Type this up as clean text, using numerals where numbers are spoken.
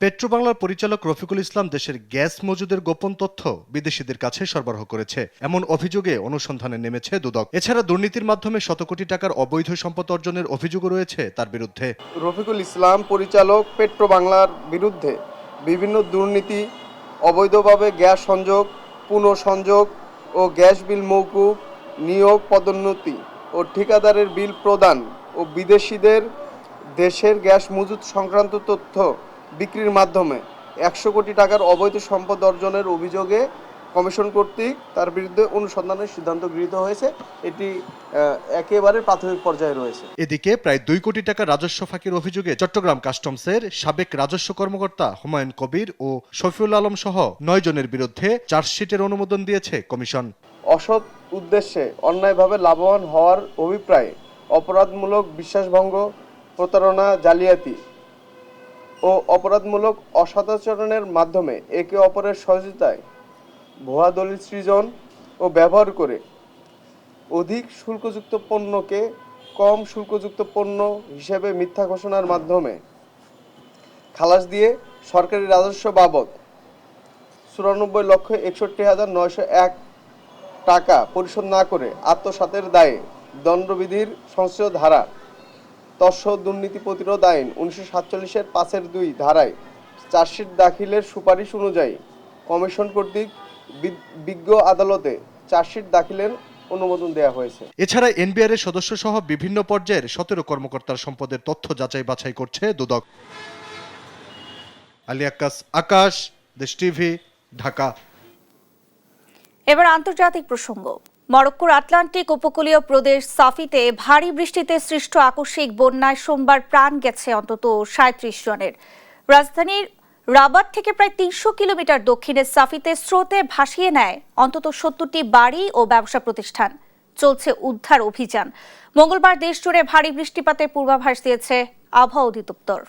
পেট্রোবাংলার পরিচালক রফিকুল ইসলাম দেশের গ্যাস মজুদের গোপন তথ্য বিদেশিদের কাছে সরবরাহ করেছে এমন অভিযোগে অনুসন্ধানে নেমেছে দুদক। এছাড়া দুর্নীতির মাধ্যমে শত কোটি টাকার অবৈধ সম্পদ অর্জনের অভিযোগও রয়েছে তার বিরুদ্ধে। রফিকুল ইসলাম পরিচালক পেট্রোবাংলার বিরুদ্ধে বিভিন্ন দুর্নীতি, অবৈধভাবে গ্যাস সংযোগ, পুনঃসংযোগ ও গ্যাস বিল মওকুফ, নিয়োগ, পদোন্নতি ও ঠিকাদারের বিল প্রদান ও বিদেশিদের দেশের গ্যাস মজুদ সংক্রান্ত তথ্য বিক্রির মাধ্যমে 100 কোটি টাকার অবৈধ সম্পদ অর্জনের অভিযোগে কমিশন কর্তৃক তার বিরুদ্ধে অনুসন্ধানের সিদ্ধান্ত গৃহীত হয়েছে। এটি একেবারে প্রাথমিক পর্যায়ে রয়েছে। এদিকে প্রায় 2 কোটি টাকা রাজস্ব ফাঁকির অভিযোগে চট্টগ্রাম কাস্টমসের সাবেক রাজস্ব কর্মকর্তা হুমায়ুন কবির ও শফিউল আলম সহ 9 জনের বিরুদ্ধে চার্জশিটের অনুমোদন দিয়েছে কমিশন। অসৎ উদ্দেশ্যে অন্যায়ভাবে লাভবান হওয়ার অভিপ্রায়ে অপরাধমূলক বিশ্বাসভঙ্গ, প্রতারণা, জালিয়াতি ও অপরাধমূলক অসদাচরণের মাধ্যমে একে অপরের সহযোগিতায় ভুয়া দলিল সৃজন ও ব্যবহার করে অধিক শুল্কযুক্ত পণ্যকে কম শুল্কযুক্ত পণ্য হিসেবে মিথ্যা ঘোষণার মাধ্যমে খালাস দিয়ে সরকারি রাজস্ব বাবদ 94,61,901 টাকা পরিশোধ না করে আত্মসাতের দায়ে দণ্ডবিধির সংশ্লিষ্ট ধারা তৎসহ দুর্নীতি প্রতিরোধ আইন 1947-এর 5-2 ধারায় চার্জশিট দাখিলের সুপারিশ অনুযায়ী কমিশন কর্তৃক বিজ্ঞ আদালতে চার্জশিট দাখিলের অনুমোদন দেওয়া হয়েছে। এছাড়া এনবিআর এর সদস্য সহ বিভিন্ন পর্যায়ের 17 কর্মকর্তার সম্পদের তথ্য যাচাই বাছাই করছে দুদক। আলী আকাশ, দেশ টিভি, ঢাকা। এবার আন্তর্জাতিক প্রসঙ্গ। মরক্কোর আটলান্টিক উপকূলীয় প্রদেশ সাফিতে ভারী বৃষ্টিতে সৃষ্ট আকস্মিক বন্যায় সোমবার প্রাণ গেছে অন্তত 37 জনের। রাজধানীর রাবাত থেকে প্রায় 300 কিলোমিটার দক্ষিণে সাফিতে স্রোতে ভাসিয়ে নেয় অন্তত 70টি বাড়ি ও ব্যবসা প্রতিষ্ঠান। চলছে উদ্ধার অভিযান। মঙ্গলবার দেশ জুড়ে ভারী বৃষ্টিপাতের পূর্বাভাস দিয়েছে আবহাওয়া অধিদপ্তর।